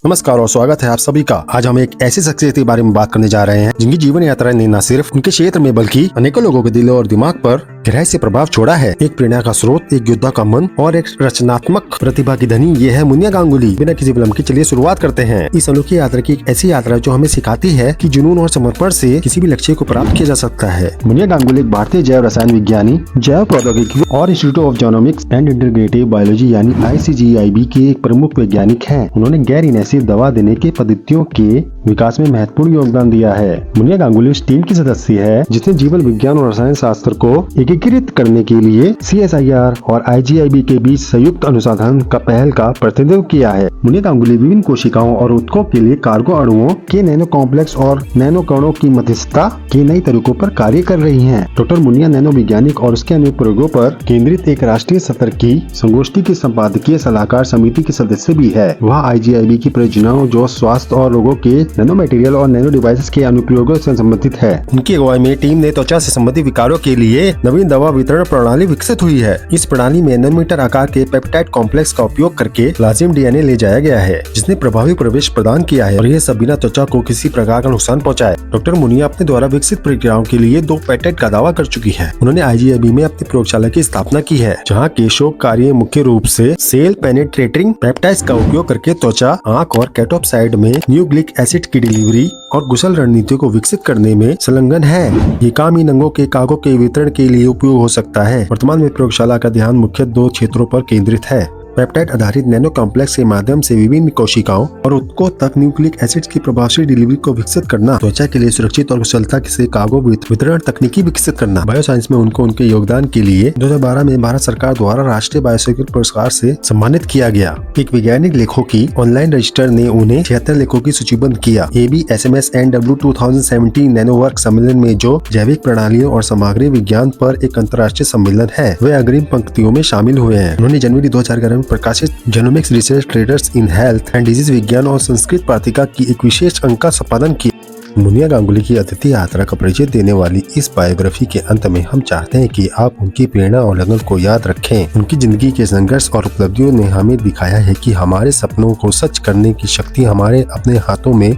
नमस्कार और स्वागत है आप सभी का। आज हम एक ऐसी शख्सियत के बारे में बात करने जा रहे हैं जिनकी जीवन यात्रा ने न सिर्फ उनके क्षेत्र में बल्कि अनेकों लोगों के दिलों और दिमाग पर गहराई से प्रभाव छोड़ा है। एक प्रेरणा का स्रोत, एक योद्धा का मन और एक रचनात्मक प्रतिभा की धनी, ये है मुनिया गांगुली। बिना किसी विलंब के चलिए शुरुआत करते हैं इस अनोखी यात्रा की। एक ऐसी यात्रा जो हमें सिखाती है कि जुनून और समर्पण से किसी भी लक्ष्य को प्राप्त किया जा सकता है। मुनिया गांगुली एक भारतीय जैव रसायन विज्ञानी, जैव प्रौद्योगिकी और institute of genomics and integrative biology यानी ICGIB के एक प्रमुख वैज्ञानिक हैं। उन्होंने गैर इनवेसिव दवा देने के पद्धतियों के विकास में महत्वपूर्ण योगदान दिया है। मुनिया गांगुली उस टीम की सदस्य है जिसने जीव विज्ञान और रसायन शास्त्र को एकीकृत करने के लिए CSIR और IGIB के बीच संयुक्त अनुसंधान का पहल का प्रतिनिधित्व किया है। मुनिया गांगुली विभिन्न कोशिकाओं और उत्तकों के लिए कार्गो अणुओं के नैनो कॉम्प्लेक्स और नैनो कणों की मध्यस्थता के नई तरीकों पर कार्य कर रही हैं। डॉक्टर मुनिया नैनो वैज्ञानिक और उसके अनुप्रयोगों पर केंद्रित एक राष्ट्रीय स्तर की संगोष्ठी की संपादकीय सलाहकार समिति के सदस्य भी है। वह IGIB की परियोजनाओं जो स्वास्थ्य और रोगों के नैनो मटेरियल और नैनो डिवाइसेस के अनुप्रयोगों से संबंधित है। उनकी अगुवाई में टीम ने त्वचा से संबंधित विकारों के लिए नवीन दवा वितरण प्रणाली विकसित हुई है। इस प्रणाली में नैनोमीटर आकार के पेप्टाइड कॉम्प्लेक्स का उपयोग करके प्लाज्म DNA ले जाया गया है जिसने प्रभावी प्रवेश प्रदान किया है और यह सब बिना त्वचा को किसी प्रकार का नुकसान पहुंचाए। डॉक्टर मुनिया अपने द्वारा विकसित प्रक्रियाओं के लिए 2 पेटेंट का दावा कर चुकी है। उन्होंने IGIB में अपनी प्रयोगशाला की स्थापना की है जहाँ के शोध कार्य मुख्य रूप से सेल पेनेट्रेटिंग पेप्टाइड्स का उपयोग करके त्वचा, आंख और कैटोपसाइड में न्यूक्लिक एसिड की डिलीवरी और कुशल रणनीतियों को विकसित करने में संलग्न है। ये काम इन अंगों के कागों के वितरण के लिए उपयोग हो सकता है। वर्तमान में प्रयोगशाला का ध्यान मुख्य 2 क्षेत्रों पर केंद्रित है। पेप्टाइड आधारित नैनो कॉम्प्लेक्स के माध्यम से विभिन्न कोशिकाओं और उत्तकों तक न्यूक्लिक एसिड की प्रभावशाली डिलीवरी को विकसित करना, त्वचा के लिए सुरक्षित और कुशलता से कार्गो वितरण तकनीकी विकसित करना। बायोसाइंस में उनको उनके योगदान के लिए 2012 में भारत सरकार द्वारा राष्ट्रीय बायोसिक्योरिटी पुरस्कार से सम्मानित किया गया। एक वैज्ञानिक लेखों की ऑनलाइन रजिस्टर ने उन्हें 76 लेखों की सूचीबद्ध किया। ABSMSNW 2017 नैनोवर्क सम्मेलन में जो जैविक प्रणालियों और सामग्री विज्ञान पर एक अंतर्राष्ट्रीय सम्मेलन है, वे अग्रिम पंक्तियों में शामिल हुए हैं। उन्होंने जनवरी 2011 प्रकाशित genomics research traders in health and disease विज्ञान और संस्कृत पत्रिका की एक विशेष अंक का संपादन किया। मुनिया गांगुली की अद्वितीय यात्रा का परिचय देने वाली इस बायोग्राफी के अंत में हम चाहते हैं कि आप उनकी प्रेरणा और लगन को याद रखें। उनकी जिंदगी के संघर्ष और उपलब्धियों ने हमें दिखाया है कि हमारे सपनों को सच करने की शक्ति हमारे अपने हाथों में